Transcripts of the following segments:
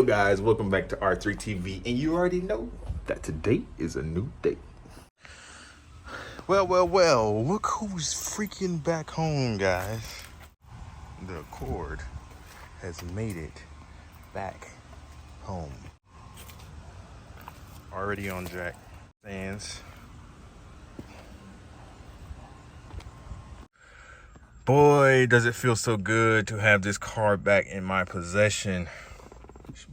Yo guys, welcome back to R3 TV, and you already know that today is a new day. Well, look who's freaking back home, guys. The Accord has made it back home. Already on jack stands. Boy, does it feel so good to have this car back in my possession.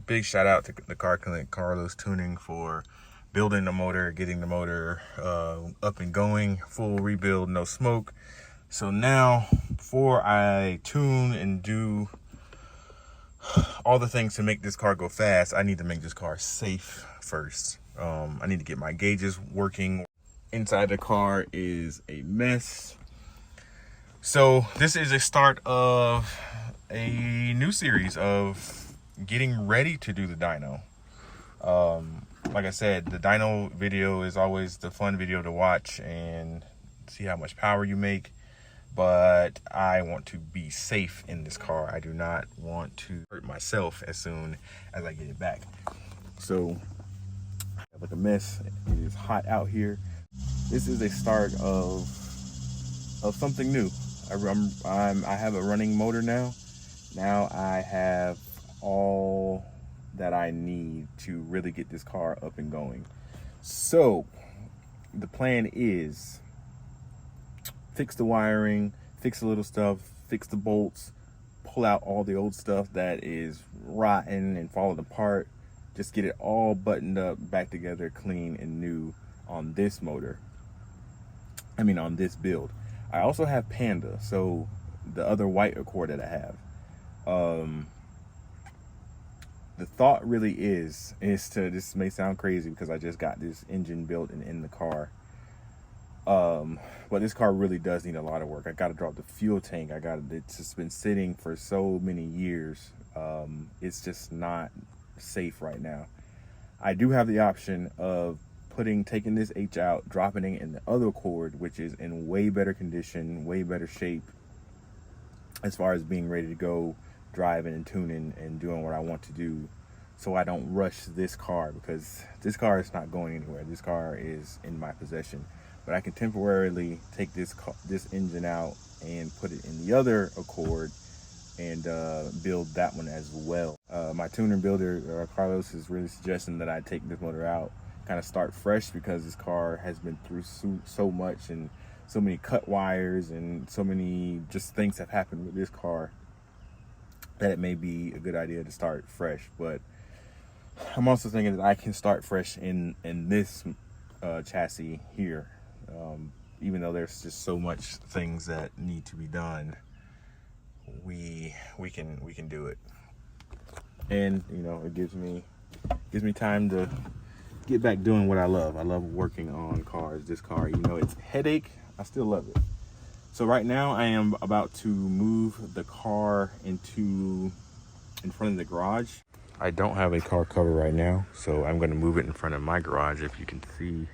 Big shout out to the car clinic, Carlos Tuning, for building the motor, getting the motor up and going, full rebuild, no smoke. So now, before I tune and do all the things to make this car go fast, I need to make this car safe first. I need to get my gauges working. Inside the car is a mess. So this is a start of a new series of getting ready to do the dyno. Like I said, the dyno video is always the fun video to watch and see how much power you make, but I want to be safe in this car. I do not want to hurt myself as soon as I get it back. So I have like a mess. It is hot out here. This is a start of something new. I have a running motor now. Now I have all that I need to really get this car up and going. So the plan is fix the wiring, fix the little stuff, fix the bolts, pull out all the old stuff that is rotten and falling apart, just get it all buttoned up, back together, clean and new on this motor. On this build. I also have Panda, so the other white Accord that I have. The thought really is to, this may sound crazy because I just got this engine built and in the car. But this car really does need a lot of work. I got to drop the fuel tank. It's just been sitting for so many years. It's just not safe right now. I do have the option of taking this H out, dropping it in the other Accord, which is in way better condition, way better shape as far as being ready to go driving and tuning and doing what I want to do, so I don't rush this car, because this car is not going anywhere. This car is in my possession, but I can temporarily take this engine out and put it in the other Accord and build that one as well. My tuner builder, Carlos, is really suggesting that I take this motor out, kind of start fresh, because this car has been through so much, and so many cut wires and so many just things have happened with this car that it may be a good idea to start fresh. But I'm also thinking that I can start fresh in this chassis here, even though there's just so much things that need to be done. We can do it, and it gives me time to get back doing what I love. I love working on cars. This car, it's a headache, I still love it. So right now I am about to move the car in front of the garage. I don't have a car cover right now, so I'm going to move it in front of my garage. If you can see,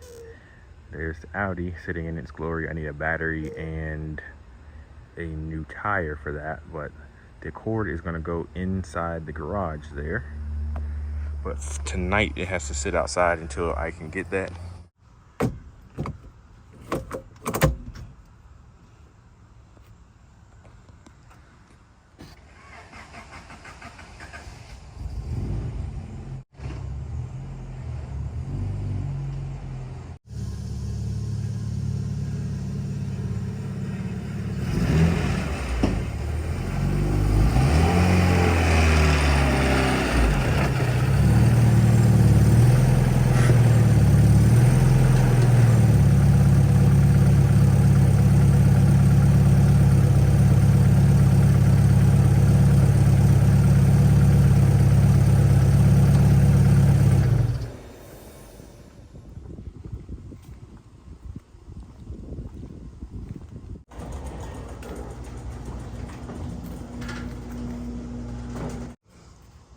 there's the Audi sitting in its glory. I need a battery and a new tire for that, but the Accord is going to go inside the garage there. But tonight it has to sit outside until I can get that.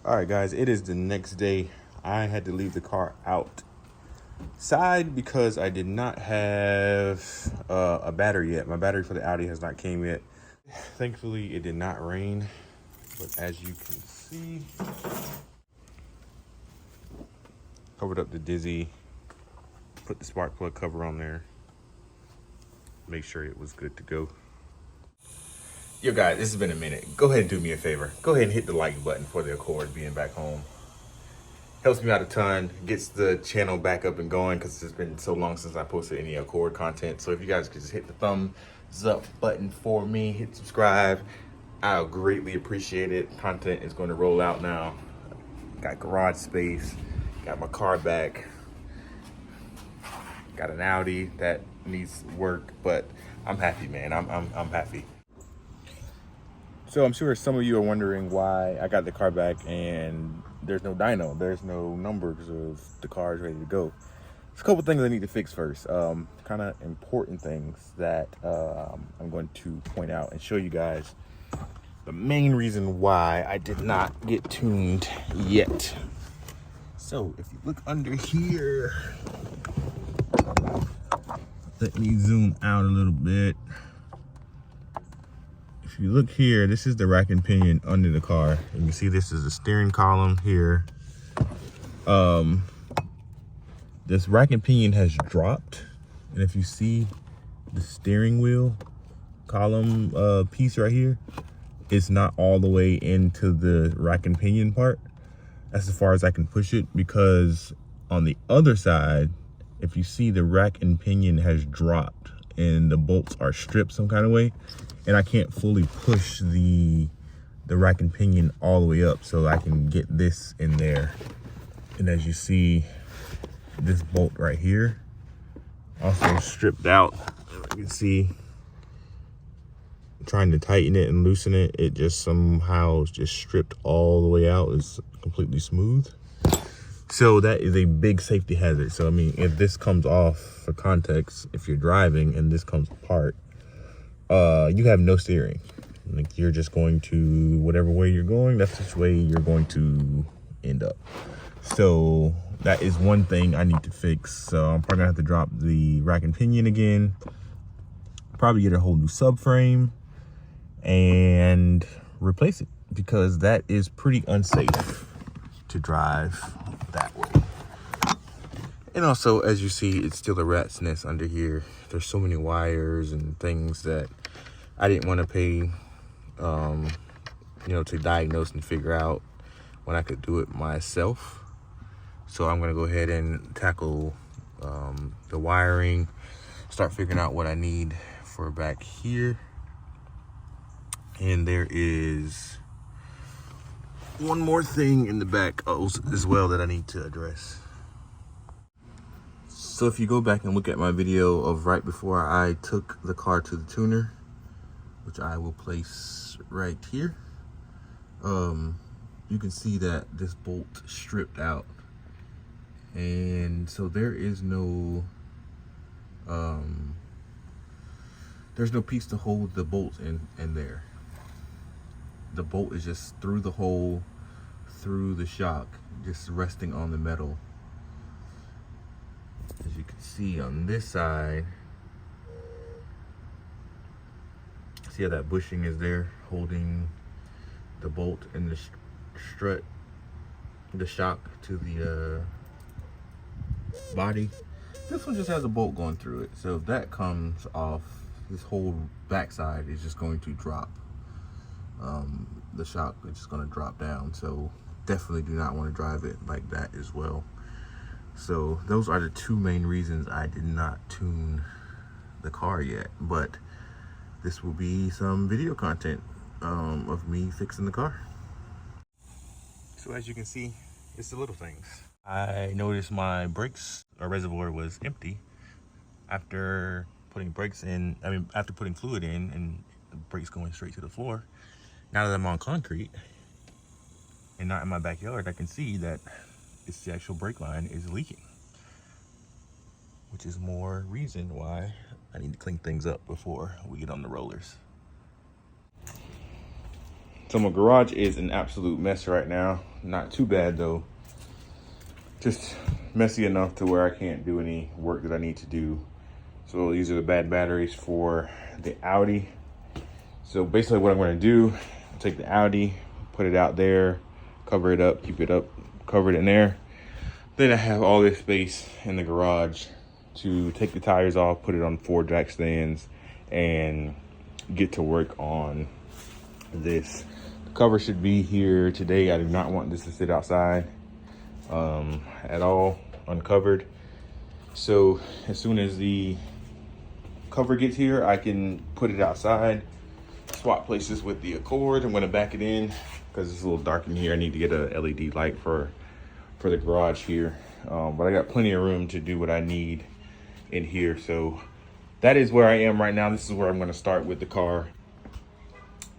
All right, guys, it is the next day. I had to leave the car outside because I did not have a battery yet. My battery for the Audi has not came yet. Thankfully, it did not rain, but as you can see, Covered up the Dizzy, put the spark plug cover on there, make sure it was good to go. Yo guys, this has been a minute. Go ahead and do me a favor. Go ahead and hit the like button for the Accord being back home. Helps me out a ton, gets the channel back up and going because it's been so long since I posted any Accord content. So if you guys could just hit the thumbs up button for me, hit subscribe, I'll greatly appreciate it. Content is going to roll out now. Got garage space, got my car back, got an Audi that needs work, but I'm happy, man. I'm happy. So I'm sure some of you are wondering why I got the car back and there's no dyno, there's no numbers of the car is ready to go. There's a couple things I need to fix first. Kind of important things that I'm going to point out and show you guys the main reason why I did not get tuned yet. So if you look under here, let me zoom out a little bit. If you look here, this is the rack and pinion under the car. And you see this is the steering column here. This rack and pinion has dropped. And if you see the steering wheel column piece right here, it's not all the way into the rack and pinion part. That's as far as I can push it, because on the other side, if you see, the rack and pinion has dropped and the bolts are stripped some kind of way, and I can't fully push the rack and pinion all the way up so I can get this in there. And as you see, this bolt right here also stripped out. You can see, trying to tighten it and loosen it, it just somehow just stripped all the way out. It's completely smooth. So that is a big safety hazard. So I mean, if this comes off, for context, if you're driving and this comes apart, you have no steering. Like, you're just going to whatever way you're going, that's which way you're going to end up. So that is one thing I need to fix. So I'm probably gonna have to drop the rack and pinion again, probably get a whole new subframe and replace it, because that is pretty unsafe to drive that way. And also, as you see, it's still a rat's nest under here. There's so many wires and things that I didn't want to pay, you know, to diagnose and figure out when I could do it myself. So I'm going to go ahead and tackle the wiring, start figuring out what I need for back here. And there is one more thing in the back as well that I need to address. So if you go back and look at my video of right before I took the car to the tuner, which I will place right here, you can see that this bolt stripped out. And so there is no there's no piece to hold the bolts in there. The bolt is just through the hole, through the shock, just resting on the metal. As you can see on this side, see how that bushing is there holding the bolt and the strut, the shock to the body. This one just has a bolt going through it. So if that comes off, this whole backside is just going to drop. The shock is just going to drop down. So definitely do not want to drive it like that as well. So those are the two main reasons I did not tune the car yet. But this will be some video content of me fixing the car. So as you can see, it's the little things. I noticed my brakes reservoir was empty after putting brakes in. I mean, after putting fluid in and the brakes going straight to the floor. Now that I'm on concrete and not in my backyard, I can see that it's the actual brake line is leaking, which is more reason why I need to clean things up before we get on the rollers. So my garage is an absolute mess right now. Not too bad though. Just messy enough to where I can't do any work that I need to do. So these are the bad batteries for the Audi. So basically what I'm going to do, take the Audi, put it out there, cover it up, keep it up, cover it in there. Then I have all this space in the garage to take the tires off, put it on 4 jack stands, and get to work on this. The cover should be here today. I do not want this to sit outside at all, uncovered. So as soon as the cover gets here, I can put it outside, swap places with the Accord. I'm gonna back it in because it's a little dark in here. I need to get a LED light for the garage here. But I got plenty of room to do what I need in here. So that is where I am right now. This is where I'm gonna start with the car.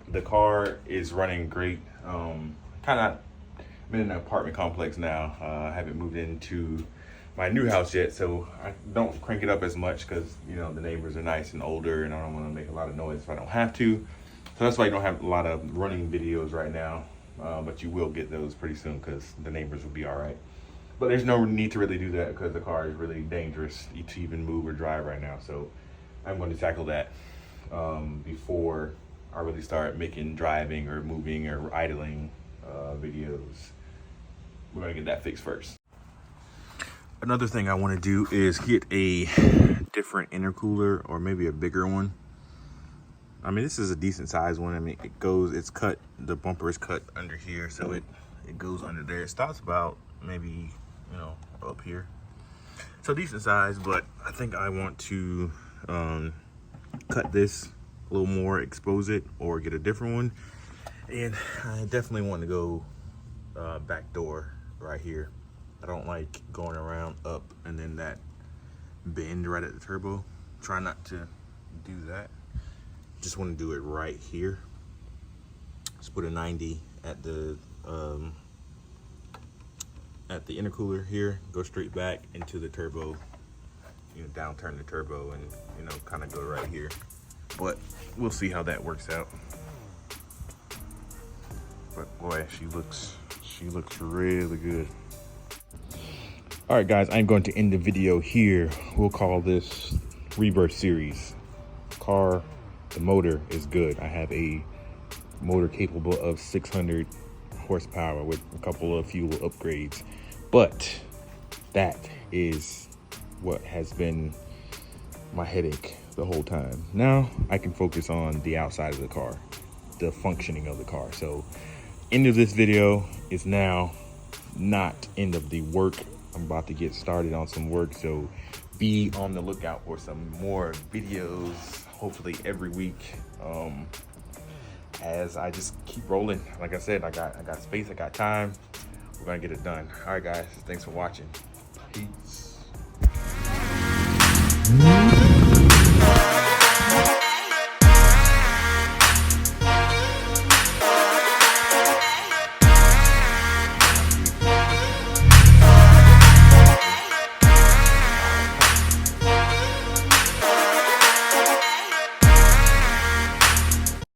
The car is running great. I'm in an apartment complex now. I haven't moved into my new house yet, so I don't crank it up as much because, you know, the neighbors are nice and older and I don't want to make a lot of noise if I don't have to. So that's why you don't have a lot of running videos right now, but you will get those pretty soon because the neighbors will be all right. But there's no need to really do that because the car is really dangerous to even move or drive right now. So I'm going to tackle that before I really start making driving or moving or idling videos. We're going to get that fixed first. Another thing I want to do is get a different intercooler or maybe a bigger one. I mean, this is a decent size one. I mean, it's cut, the bumper is cut under here, so it goes under there. It stops about maybe, you know, up here. So decent size, but I think I want to cut this a little more, expose it, or get a different one. And I definitely want to go back door right here. I don't like going around up and then that bend right at the turbo. Try not to do that. Just want to do it right here. Just put a 90 at the intercooler here. Go straight back into the turbo. You know, down turn the turbo and, you know, kind of go right here. But we'll see how that works out. But boy, she looks really good. All right, guys, I'm going to end the video here. We'll call this Rebirth Series. The motor is good. I have a motor capable of 600 horsepower with a couple of fuel upgrades. But that is what has been my headache the whole time. Now I can focus on the outside of the car, the functioning of the car. So end of this video is now not end of the work. I'm about to get started on some work, so be on the lookout for some more videos, hopefully every week, as I just keep rolling. Like I said, I got space, I got time. We're gonna get it done. All right, guys, thanks for watching. Peace.